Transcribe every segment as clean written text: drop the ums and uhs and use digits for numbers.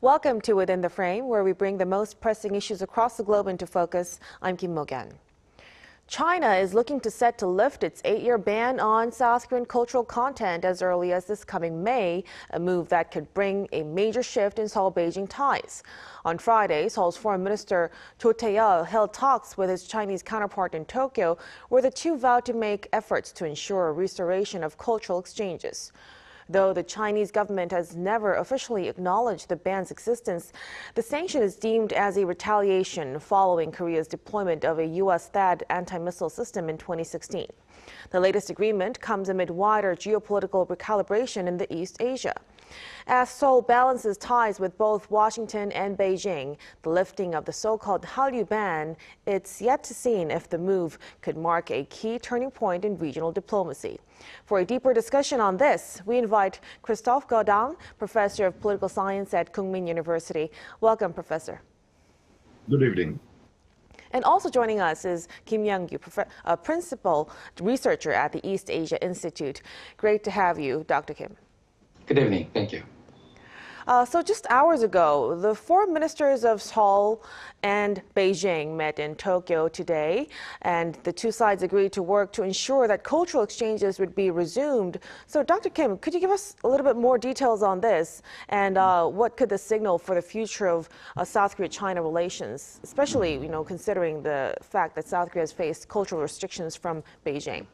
Welcome to Within the Frame, where we bring the most pressing issues across the globe into focus. I'm Kim Mok-yeon. China is looking to set to lift its 8-year ban on South Korean cultural content as early as this coming May, a move that could bring a major shift in Seoul-Beijing ties. On Friday, Seoul's Foreign Minister Tae-yul held talks with his Chinese counterpart in Tokyo, where the two vowed to make efforts to ensure a restoration of cultural exchanges. Though the Chinese government has never officially acknowledged the ban's existence, the sanction is deemed as a retaliation following Korea's deployment of a U.S. THAAD anti-missile system in 2016. The latest agreement comes amid wider geopolitical recalibration in the East Asia. As Seoul balances ties with both Washington and Beijing, the lifting of the so-called Hallyu Ban, it's yet to see if the move could mark a key turning point in regional diplomacy. For a deeper discussion on this, we invite Christophe Gaudin, Professor of Political Science at Kookmin University. Welcome, Professor. Good evening. And also joining us is Kim Mok-yeon, Principal Researcher at the East Asia Institute. Great to have you, Dr. Kim. Good evening. Thank you. So just hours ago, the foreign ministers of Seoul and Beijing met in Tokyo today, and the two sides agreed to work to ensure that cultural exchanges would be resumed. So, Dr. Kim, could you give us a little bit more details on this, and what could this signal for the future of South Korea-China relations, especially, considering the fact that South Korea has faced cultural restrictions from Beijing?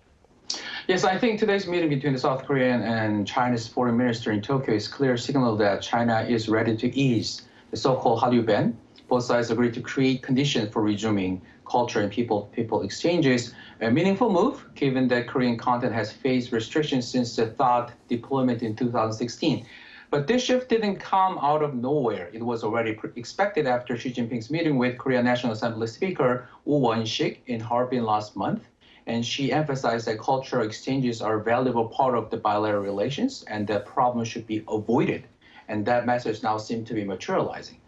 Yes, I think today's meeting between the South Korean and China's foreign minister in Tokyo is a clear signal that China is ready to ease the so-called Hallyu Ban. Both sides agreed to create conditions for resuming culture and people exchanges. A meaningful move, given that Korean content has faced restrictions since the THAAD deployment in 2016. But this shift didn't come out of nowhere. It was already expected after Xi Jinping's meeting with Korean National Assembly Speaker Woo Won-sik in Harbin last month. And she emphasized that cultural exchanges are a valuable part of the bilateral relations and that problems should be avoided. And that message now seems to be materializing.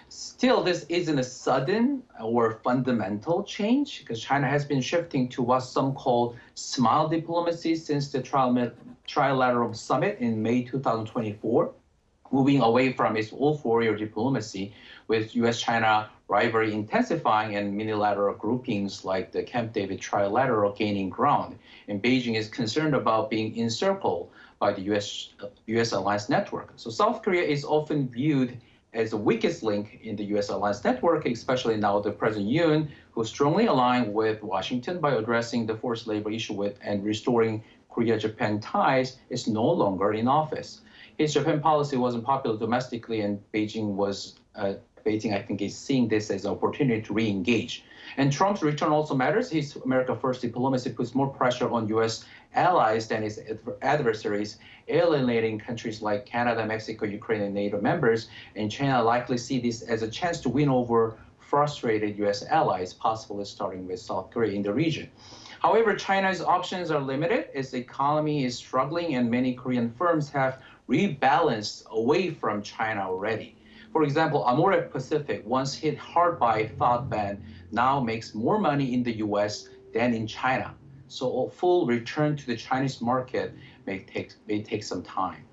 Still, this isn't a sudden or fundamental change because China has been shifting to what some call smile diplomacy since the trilateral summit in May 2024, moving away from its old four-year diplomacy with U.S.-China rivalry intensifying and unilateral groupings like the Camp David trilateral gaining ground. And Beijing is concerned about being encircled by the U.S. alliance network. So South Korea is often viewed as the weakest link in the U.S. alliance network, especially now that President Yoon, who strongly aligned with Washington by addressing the forced labor issue and restoring Korea-Japan ties, is no longer in office. His Japan policy wasn't popular domestically, and Beijing, I think, is seeing this as an opportunity to re-engage. And Trump's return also matters. His America First diplomacy puts more pressure on U.S. allies than his adversaries, alienating countries like Canada, Mexico, Ukraine, and NATO members. And China likely see this as a chance to win over frustrated U.S. allies, possibly starting with South Korea in the region. However, China's options are limited. Its economy is struggling, and many Korean firms have rebalanced away from China already. For example, Amore Pacific, once hit hard by THAAD ban, now makes more money in the U.S. than in China. So a full return to the Chinese market may take some time.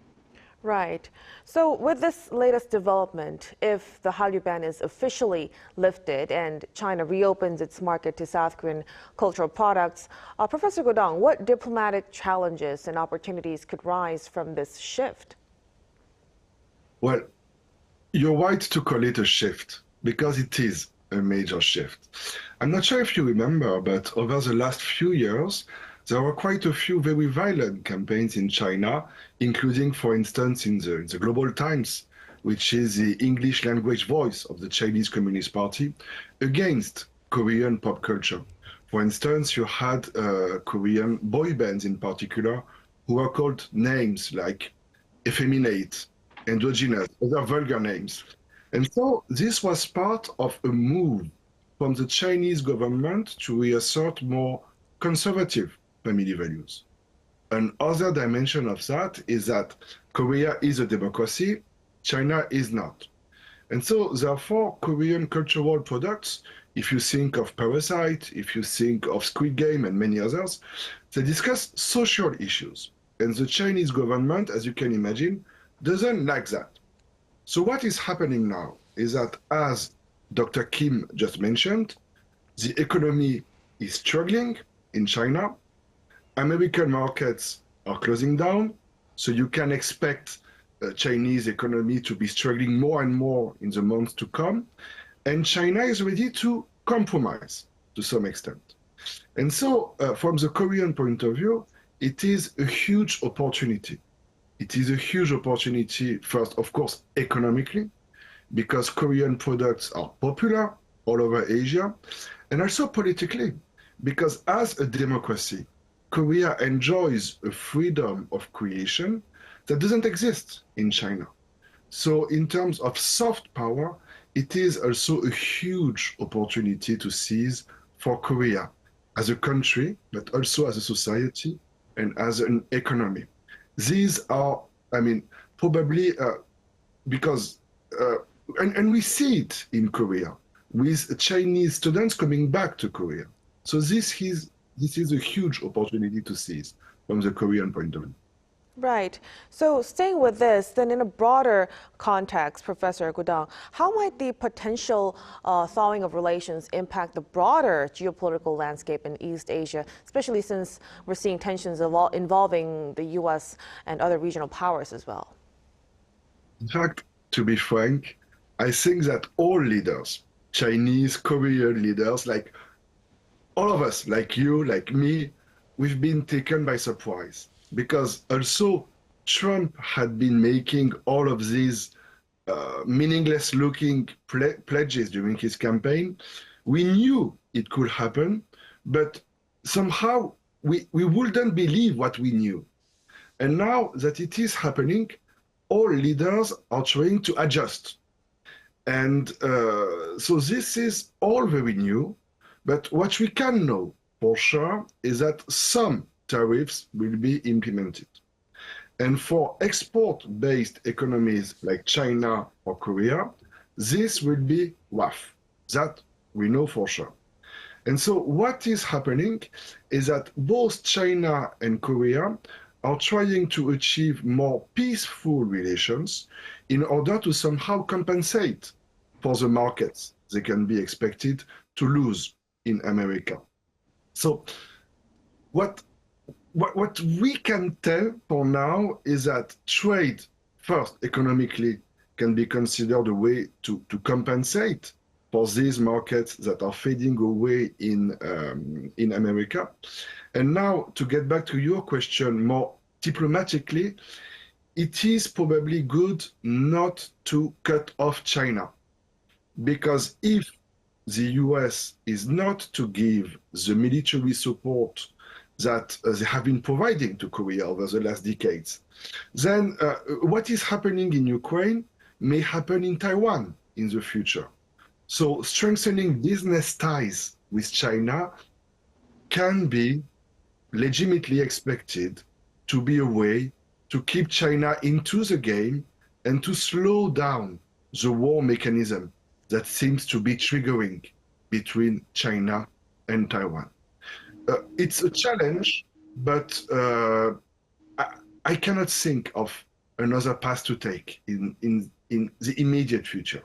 Right. So with this latest development, if the Hallyu Ban is officially lifted and China reopens its market to South Korean cultural products, Professor Gaudin, what diplomatic challenges and opportunities could rise from this shift? Well, you're right to call it a shift because it is a major shift. I'm not sure if you remember, but over the last few years, there were quite a few very violent campaigns in China, including, for instance, in the Global Times, which is the English language voice of the Chinese Communist Party, against Korean pop culture. For instance, you had Korean boy bands in particular who were called names like effeminate, androgynous, other vulgar names. And so this was part of a move from the Chinese government to reassert more conservative family values. Another dimension of that is that Korea is a democracy, China is not. And so therefore, Korean cultural products, if you think of Parasite, if you think of Squid Game and many others, they discuss social issues. And the Chinese government, as you can imagine, doesn't like that. So what is happening now is that, as Dr. Kim just mentioned, the economy is struggling in China. American markets are closing down, so you can expect the Chinese economy to be struggling more and more in the months to come. And China is ready to compromise to some extent. And so, from the Korean point of view, it is a huge opportunity. It is a huge opportunity, first, of course, economically, because Korean products are popular all over Asia, and also politically, because as a democracy, Korea enjoys a freedom of creation that doesn't exist in China. So in terms of soft power, it is also a huge opportunity to seize for Korea as a country, but also as a society and as an economy. These are, I mean, probably because, and we see it in Korea with Chinese students coming back to Korea. So this is a huge opportunity to seize from the Korean point of view. Right. So staying with this, then in a broader context, Professor Gudang, how might the potential thawing of relations impact the broader geopolitical landscape in East Asia, especially since we're seeing tensions involving the U.S. and other regional powers as well? In fact, to be frank, I think that all leaders, Chinese, Korean leaders, like all of us, like you, like me, we've been taken by surprise. Because also Trump had been making all of these meaningless looking pledges during his campaign. We knew it could happen, but somehow we wouldn't believe what we knew. And now that it is happening, all leaders are trying to adjust. And so this is all very new, but what we can know for sure is that some tariffs will be implemented. And for export-based economies like China or Korea, this will be rough. That we know for sure. And so what is happening is that both China and Korea are trying to achieve more peaceful relations in order to somehow compensate for the markets they can be expected to lose in America. So what we can tell for now is that trade, first, economically, can be considered a way to compensate for these markets that are fading away in America. And now, to get back to your question more diplomatically, it is probably good not to cut off China. Because if the US is not to give the military support that they have been providing to Korea over the last decades, then what is happening in Ukraine may happen in Taiwan in the future. So strengthening business ties with China can be legitimately expected to be a way to keep China into the game and to slow down the war mechanism that seems to be triggering between China and Taiwan. It's a challenge, but I cannot think of another path to take in the immediate future.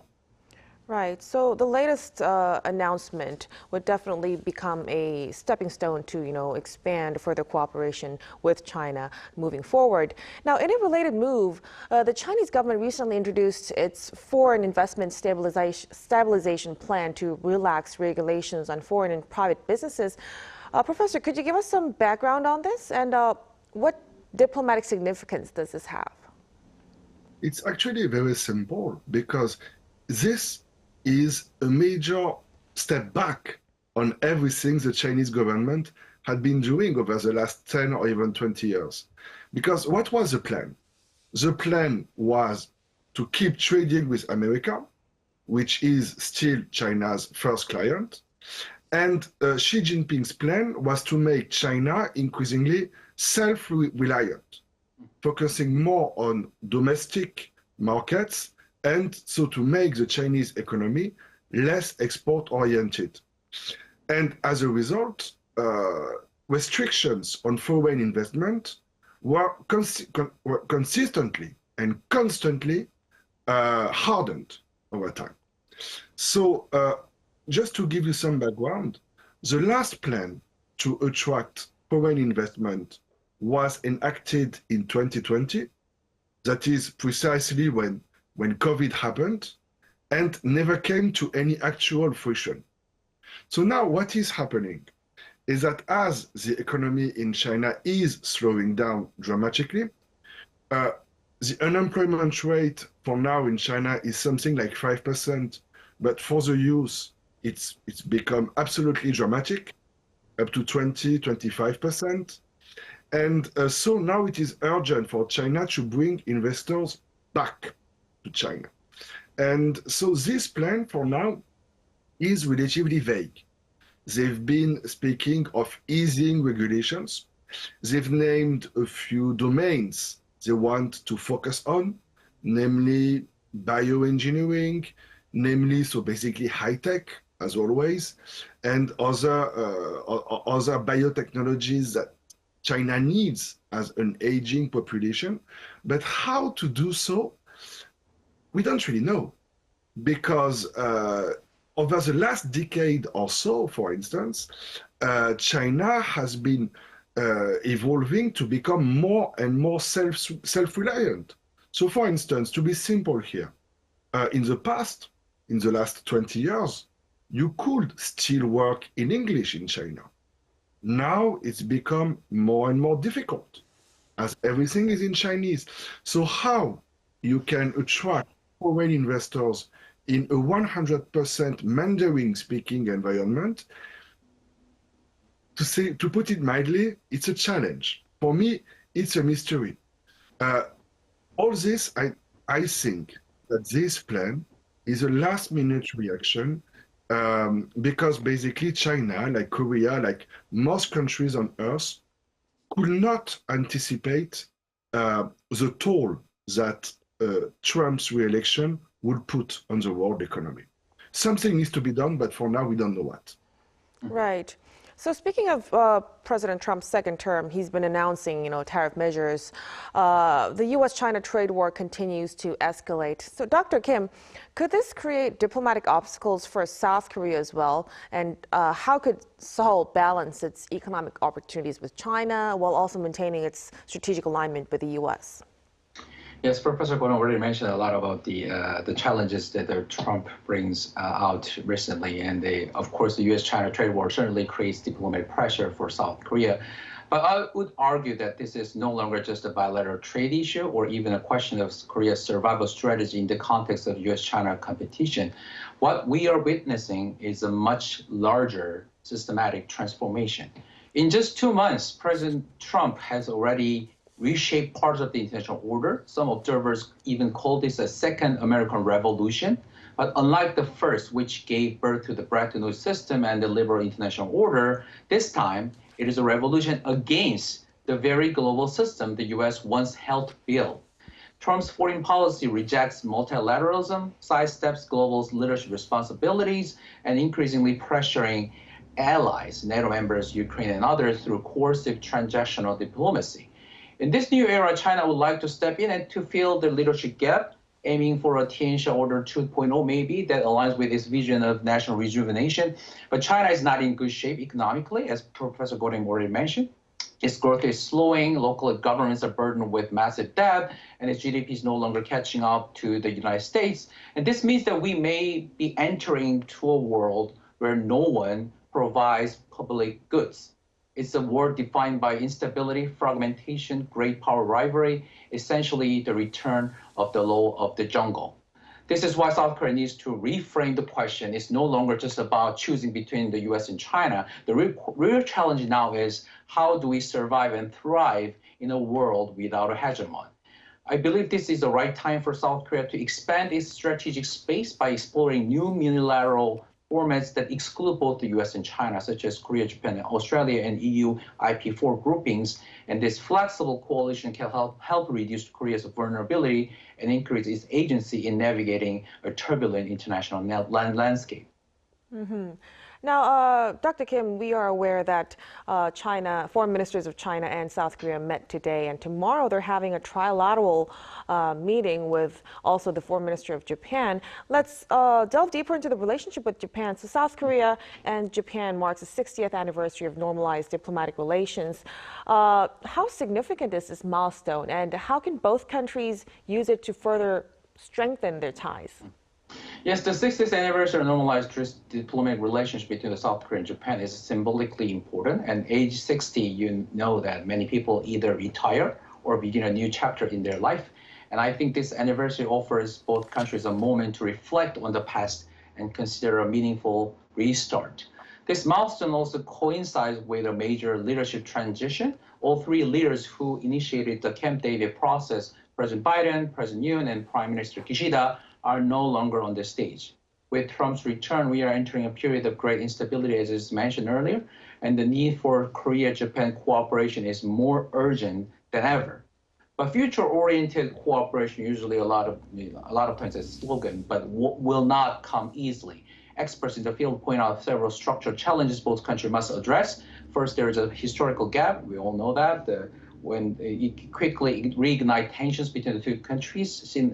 Right. So the latest announcement would definitely become a stepping stone to, expand further cooperation with China moving forward. Now, in a related move, the Chinese government recently introduced its foreign investment stabilization plan to relax regulations on foreign and private businesses. Professor, could you give us some background on this, and what diplomatic significance does this have? It's actually very simple, because this is a major step back on everything the Chinese government had been doing over the last 10 or even 20 years. Because what was the plan? The plan was to keep trading with America, which is still China's first client. And Xi Jinping's plan was to make China increasingly self-reliant, focusing more on domestic markets, and so to make the Chinese economy less export-oriented. And as a result, restrictions on foreign investment were consistently and constantly hardened over time. So just to give you some background, the last plan to attract foreign investment was enacted in 2020. That is precisely when COVID happened and never came to any actual fruition. So now what is happening is that as the economy in China is slowing down dramatically, the unemployment rate for now in China is something like 5%, but for the youth, it's become absolutely dramatic, up to 20, 25%. And so now it is urgent for China to bring investors back to China. And so this plan for now is relatively vague. They've been speaking of easing regulations. They've named a few domains they want to focus on, namely bioengineering, namely, so basically high tech, as always, and other biotechnologies that China needs as an aging population. But how to do so, we don't really know, because over the last decade or so, for instance, China has been evolving to become more and more self-reliant. So for instance, to be simple here, in the past, in the last 20 years, you could still work in English in China. Now it's become more and more difficult as everything is in Chinese. So how you can attract foreign investors in a 100% Mandarin speaking environment, to put it mildly, it's a challenge. For me, it's a mystery. All this, I think that this plan is a last minute reaction because basically China, like Korea, like most countries on earth, could not anticipate the toll that Trump's re-election would put on the world economy. Something needs to be done, but for now we don't know what. Right. So speaking of President Trump's second term, he's been announcing, tariff measures. The U.S.-China trade war continues to escalate. So, Dr. Kim, could this create diplomatic obstacles for South Korea as well? And how could Seoul balance its economic opportunities with China while also maintaining its strategic alignment with the U.S.? Yes, Professor Gordon already mentioned a lot about the challenges that Trump brings out recently. And of course, the U.S.-China trade war certainly creates diplomatic pressure for South Korea. But I would argue that this is no longer just a bilateral trade issue or even a question of Korea's survival strategy in the context of U.S.-China competition. What we are witnessing is a much larger systematic transformation. In just 2 months, President Trump has already reshape parts of the international order. Some observers even call this a second American Revolution. But unlike the first, which gave birth to the Bretton Woods system and the liberal international order, this time it is a revolution against the very global system the U.S. once helped build. Trump's foreign policy rejects multilateralism, sidesteps global leadership responsibilities, and increasingly pressuring allies, NATO members, Ukraine, and others through coercive transactional diplomacy. In this new era, China would like to step in and to fill the leadership gap, aiming for a Tianxia Order 2.0 maybe that aligns with its vision of national rejuvenation. But China is not in good shape economically, as Professor Gordon already mentioned. Its growth is slowing, local governments are burdened with massive debt, and its GDP is no longer catching up to the United States. And this means that we may be entering to a world where no one provides public goods. It's a world defined by instability, fragmentation, great power rivalry, essentially the return of the law of the jungle. This is why South Korea needs to reframe the question. It's no longer just about choosing between the US and China. The real challenge now is how do we survive and thrive in a world without a hegemon? I believe this is the right time for South Korea to expand its strategic space by exploring new unilateral formats that exclude both the US and China, such as Korea, Japan, and Australia, and EU IP4 groupings. And this flexible coalition can help reduce Korea's vulnerability and increase its agency in navigating a turbulent international landscape. Now, Dr. Kim, we are aware that foreign ministers of China and South Korea met today, and tomorrow they're having a trilateral meeting with also the foreign minister of Japan. Let's delve deeper into the relationship with Japan. So South Korea and Japan marks the 60th anniversary of normalized diplomatic relations. How significant is this milestone, and how can both countries use it to further strengthen their ties? Yes, the 60th anniversary of normalized diplomatic relations between South Korea and Japan is symbolically important. And age 60, you know that many people either retire or begin a new chapter in their life. And I think this anniversary offers both countries a moment to reflect on the past and consider a meaningful restart. This milestone also coincides with a major leadership transition. All three leaders who initiated the Camp David process, President Biden, President Yoon, and Prime Minister Kishida, are no longer on the stage. With Trump's return, we are entering a period of great instability, as is mentioned earlier, and the need for Korea-Japan cooperation is more urgent than ever. But future-oriented cooperation, usually a lot of times is a slogan, but will not come easily. Experts in the field point out several structural challenges both countries must address. First, there is a historical gap. We all know that. When it quickly reignite tensions between the two countries, seen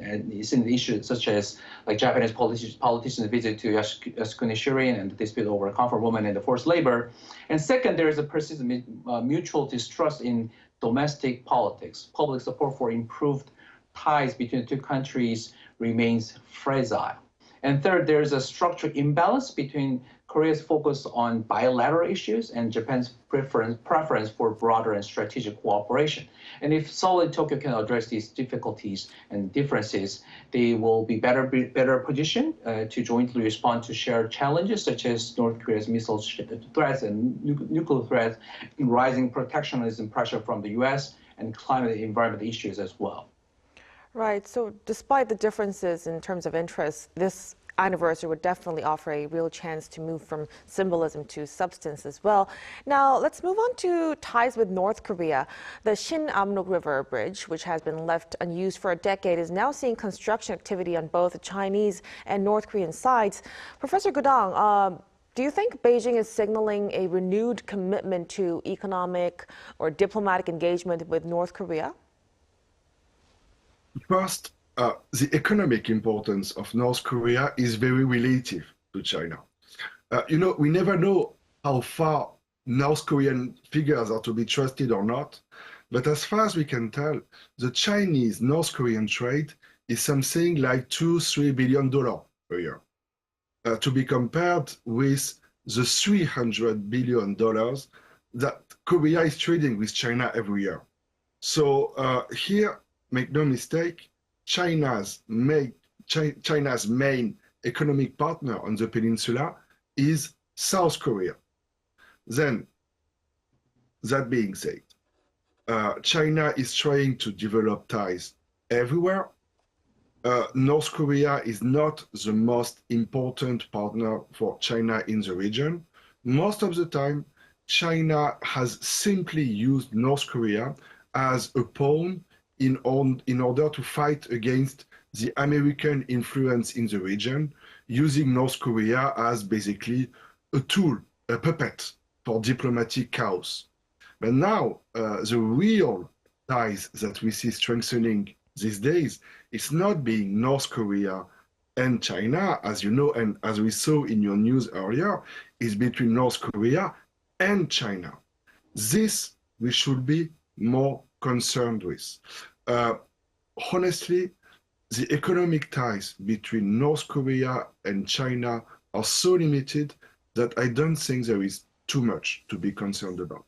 issues such as like Japanese politicians' visit to Yasukuni Shirin and the dispute over comfort women and the forced labor. And second, there is a persistent mutual distrust in domestic politics. Public support for improved ties between the two countries remains fragile. And third, there is a structural imbalance between Korea's focus on bilateral issues and Japan's preference for broader and strategic cooperation. And if Seoul and Tokyo can address these difficulties and differences, they will be better positioned to jointly respond to shared challenges such as North Korea's missile threats and nuclear threats, rising protectionism pressure from the U.S., and climate and environment issues as well. Right. So despite the differences in terms of interests, this anniversary would definitely offer a real chance to move from symbolism to substance as well. Now, let's move on to ties with North Korea. The Shin-Amrok River Bridge, which has been left unused for a decade, is now seeing construction activity on both the Chinese and North Korean sides. Professor Gudong, do you think Beijing is signaling a renewed commitment to economic or diplomatic engagement with North Korea? First, the economic importance of North Korea is very relative to China. We never know how far North Korean figures are to be trusted or not, but as far as we can tell, the Chinese-North Korean trade is something like $2-3 billion per year, to be compared with the $300 billion that Korea is trading with China every year. So here, make no mistake, China's main economic partner on the peninsula is South Korea. Then, that being said, China is trying to develop ties everywhere. North Korea is not the most important partner for China in the region. Most of the time, China has simply used North Korea as a pawn in order to fight against the American influence in the region, using North Korea as basically a tool, a puppet for diplomatic chaos. But now, the real ties that we see strengthening these days is not being North Korea and China, as you know, and as we saw in your news earlier, is between North Korea and China. This we should be more concerned with. Honestly, the economic ties between North Korea and China are so limited that I don't think there is too much to be concerned about.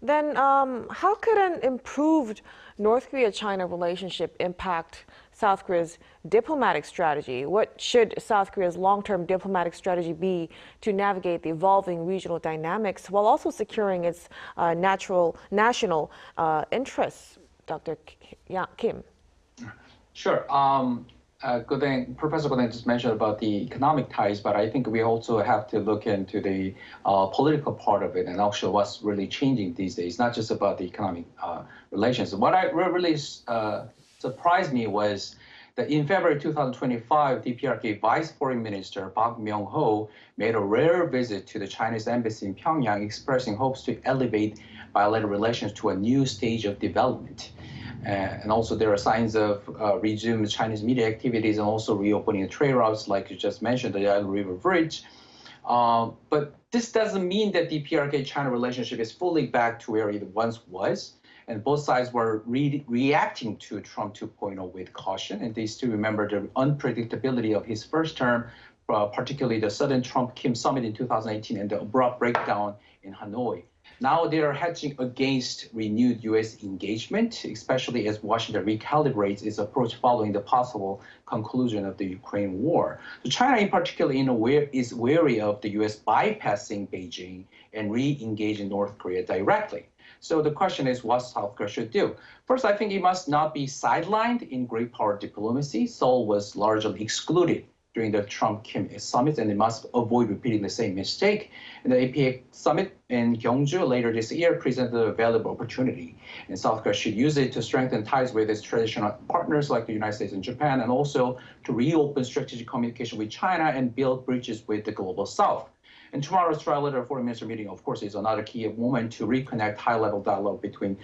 Then how could an improved North Korea-China relationship impact South Korea's diplomatic strategy? What should South Korea's long-term diplomatic strategy be to navigate the evolving regional dynamics while also securing its national interests? Dr. Kim. Sure. Professor Godeng just mentioned about the economic ties, but I think we also have to look into the political part of it and actually what's really changing these days, not just about the economic relations. What really surprised me was that in February 2025, DPRK Vice Foreign Minister Park Myung-ho made a rare visit to the Chinese embassy in Pyongyang, expressing hopes to elevate bilateral relations to a new stage of development. And also there are signs of resumed Chinese media activities and also reopening the trade routes, like you just mentioned, the Yellow River Bridge. But this doesn't mean that DPRK-China relationship is fully back to where it once was. And both sides were reacting to Trump 2.0 with caution. And they still remember the unpredictability of his first term, particularly the sudden Trump-Kim summit in 2018 and the abrupt breakdown in Hanoi. Now they are hedging against renewed U.S. engagement, especially as Washington recalibrates its approach following the possible conclusion of the Ukraine war. So China in particular is wary of the U.S. bypassing Beijing and re-engaging North Korea directly. So the question is what South Korea should do. First, I think it must not be sidelined in great power diplomacy. Seoul was largely excluded during the Trump-Kim summit, and they must avoid repeating the same mistake. And the APEC summit in Gyeongju later this year presented a valuable opportunity. And South Korea should use it to strengthen ties with its traditional partners like the United States and Japan, and also to reopen strategic communication with China and build bridges with the global South. And tomorrow's trilateral foreign minister meeting, of course, is another key moment to reconnect high-level dialogue between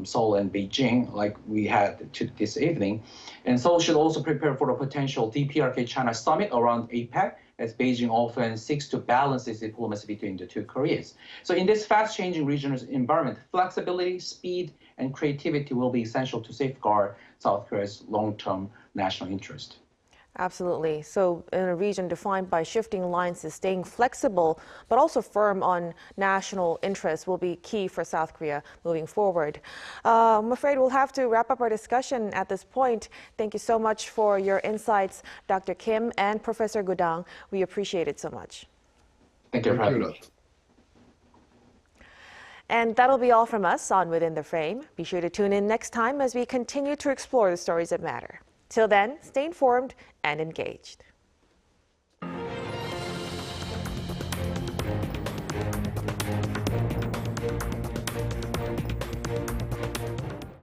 Seoul and Beijing, like we had this evening. And Seoul should also prepare for a potential DPRK-China summit around APEC, as Beijing often seeks to balance its diplomacy between the two Koreas. So in this fast-changing regional environment, flexibility, speed, and creativity will be essential to safeguard South Korea's long-term national interest. Absolutely. So in a region defined by shifting alliances, staying flexible but also firm on national interests will be key for South Korea moving forward. I'm afraid we'll have to wrap up our discussion at this point. Thank you so much for your insights, Dr. Kim and Professor Gudang. We appreciate it so much. Thank you for having me. And that'll be all from us on Within the Frame. Be sure to tune in next time as we continue to explore the stories that matter. Till then, stay informed and engaged.